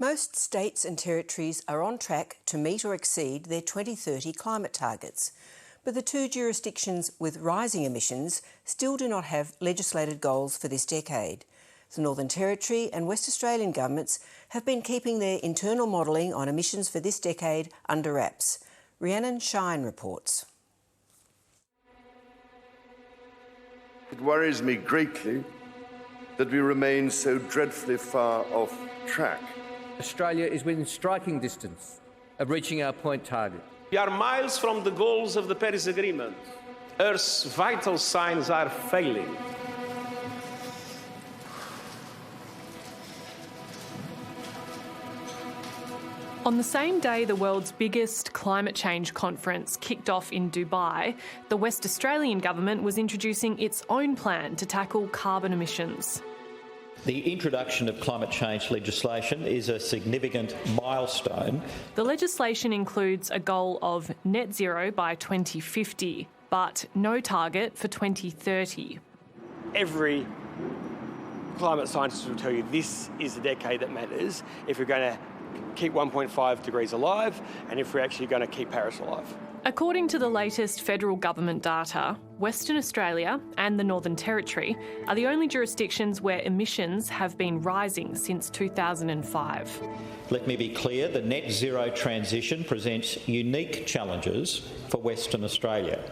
Most states and territories are on track to meet or exceed their 2030 climate targets, but the two jurisdictions with rising emissions still do not have legislated goals for this decade. The Northern Territory and West Australian governments have been keeping their internal modelling on emissions for this decade under wraps. Rhiannon Shine reports. It worries me greatly that we remain so dreadfully far off track. Australia is within striking distance of reaching our point target. We are miles from the goals of the Paris Agreement. Earth's vital signs are failing. On the same day the world's biggest climate change conference kicked off in Dubai, the West Australian government was introducing its own plan to tackle carbon emissions. The introduction of climate change legislation is a significant milestone. The legislation includes a goal of net zero by 2050, but no target for 2030. Every climate scientist will tell you this is the decade that matters if we're going to keep 1.5 degrees alive and if we're actually going to keep Paris alive. According to the latest federal government data, Western Australia and the Northern Territory are the only jurisdictions where emissions have been rising since 2005. Let me be clear, the net zero transition presents unique challenges for Western Australia.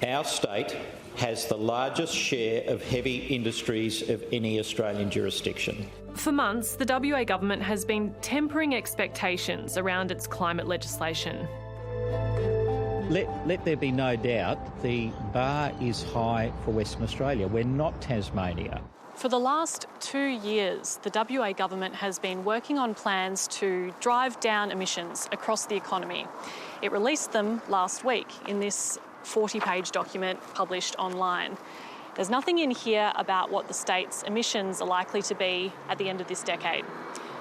Our state has the largest share of heavy industries of any Australian jurisdiction. For months, the WA government has been tempering expectations around its climate legislation. Let there be no doubt, the bar is high for Western Australia. We're not Tasmania. For the last 2 years, the WA government has been working on plans to drive down emissions across the economy. It released them last week in this 40-page document published online. There's nothing in here about what the state's emissions are likely to be at the end of this decade.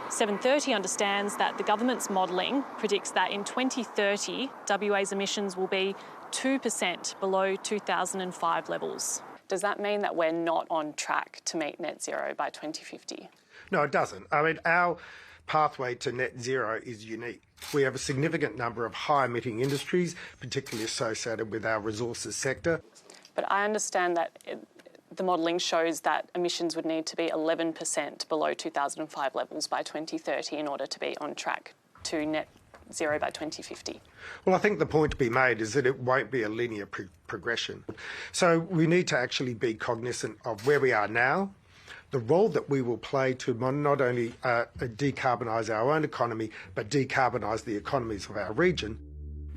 730 understands that the government's modelling predicts that in 2030, WA's emissions will be 2% below 2005 levels. Does that mean that we're not on track to meet net zero by 2050? No, it doesn't. I mean, our pathway to net zero is unique. We have a significant number of high-emitting industries, particularly associated with our resources sector. But I understand that the modelling shows that emissions would need to be 11% below 2005 levels by 2030 in order to be on track to net zero by 2050. Well, I think the point to be made is that it won't be a linear progression. So we need to actually be cognizant of where we are now, the role that we will play to not only decarbonise our own economy, but decarbonise the economies of our region.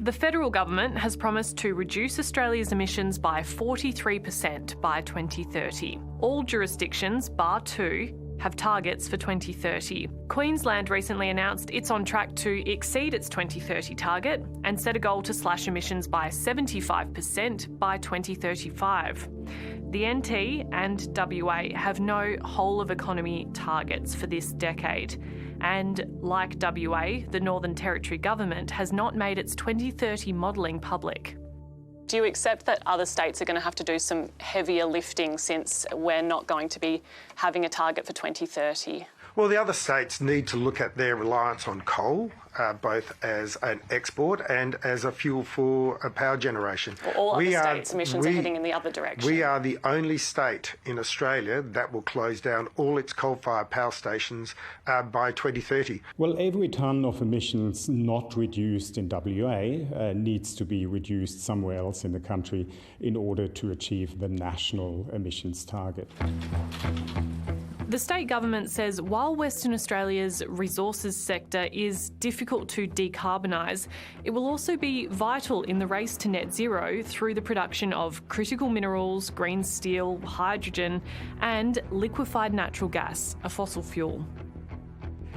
The federal government has promised to reduce Australia's emissions by 43% by 2030. All jurisdictions, bar two, have targets for 2030. Queensland recently announced it's on track to exceed its 2030 target and set a goal to slash emissions by 75% by 2035. The NT and WA have no whole-of-economy targets for this decade. And like WA, the Northern Territory government has not made its 2030 modelling public. Do you accept that other states are going to have to do some heavier lifting since we're not going to be having a target for 2030? Well, the other states need to look at their reliance on coal, both as an export and as a fuel for power generation. Well, all other states' emissions are heading in the other direction. We are the only state in Australia that will close down all its coal-fired power stations by 2030. Well, every tonne of emissions not reduced in WA needs to be reduced somewhere else in the country in order to achieve the national emissions target. The state government says while Western Australia's resources sector is difficult to decarbonise, it will also be vital in the race to net zero through the production of critical minerals, green steel, hydrogen and liquefied natural gas, a fossil fuel.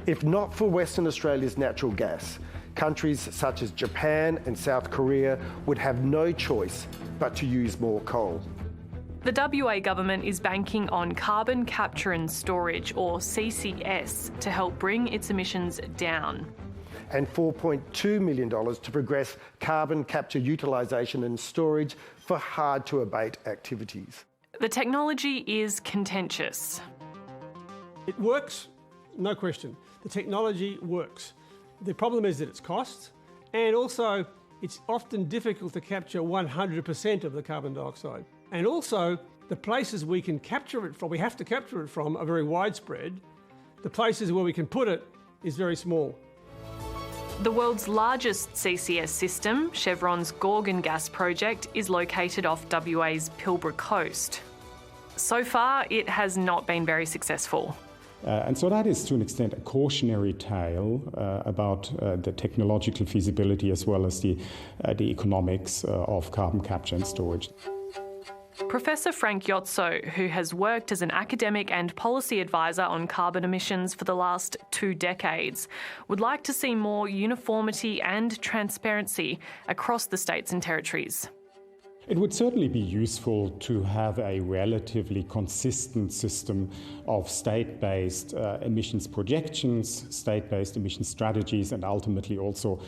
If not for Western Australia's natural gas, countries such as Japan and South Korea would have no choice but to use more coal. The WA government is banking on carbon capture and storage, or CCS, to help bring its emissions down. And $4.2 million to progress carbon capture utilisation and storage for hard-to-abate activities. The technology is contentious. It works no question. The technology works. The problem is that it's cost, and also it's often difficult to capture 100% of the carbon dioxide. And also, the places we can capture it from, we have to capture it from, are very widespread. The places where we can put it is very small. The world's largest CCS system, Chevron's Gorgon gas project, is located off WA's Pilbara coast. So far, it has not been very successful. And so that is, to an extent, a cautionary tale about the technological feasibility as well as the economics of carbon capture and storage. Professor Frank Yotso, who has worked as an academic and policy advisor on carbon emissions for the last 2 decades, would like to see more uniformity and transparency across the states and territories. It would certainly be useful to have a relatively consistent system of state-based emissions projections, state-based emissions strategies, and ultimately also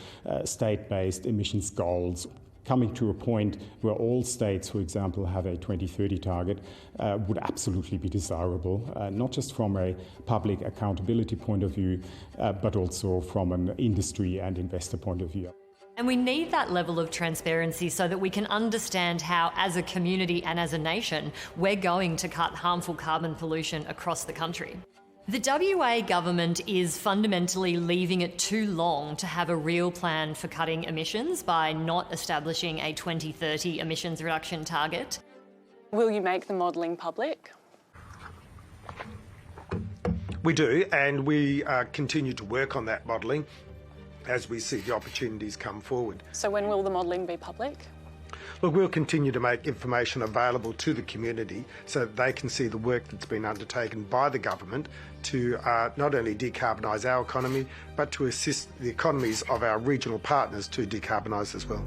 state-based emissions goals. Coming to a point where all states, for example, have a 2030 target would absolutely be desirable, not just from a public accountability point of view, but also from an industry and investor point of view. And we need that level of transparency so that we can understand how, as a community and as a nation, we're going to cut harmful carbon pollution across the country. The WA government is fundamentally leaving it too long to have a real plan for cutting emissions by not establishing a 2030 emissions reduction target. Will you make the modelling public? We do, and we continue to work on that modelling as we see the opportunities come forward. So when will the modelling be public? Look, we'll continue to make information available to the community so that they can see the work that's been undertaken by the government to not only decarbonise our economy, but to assist the economies of our regional partners to decarbonise as well.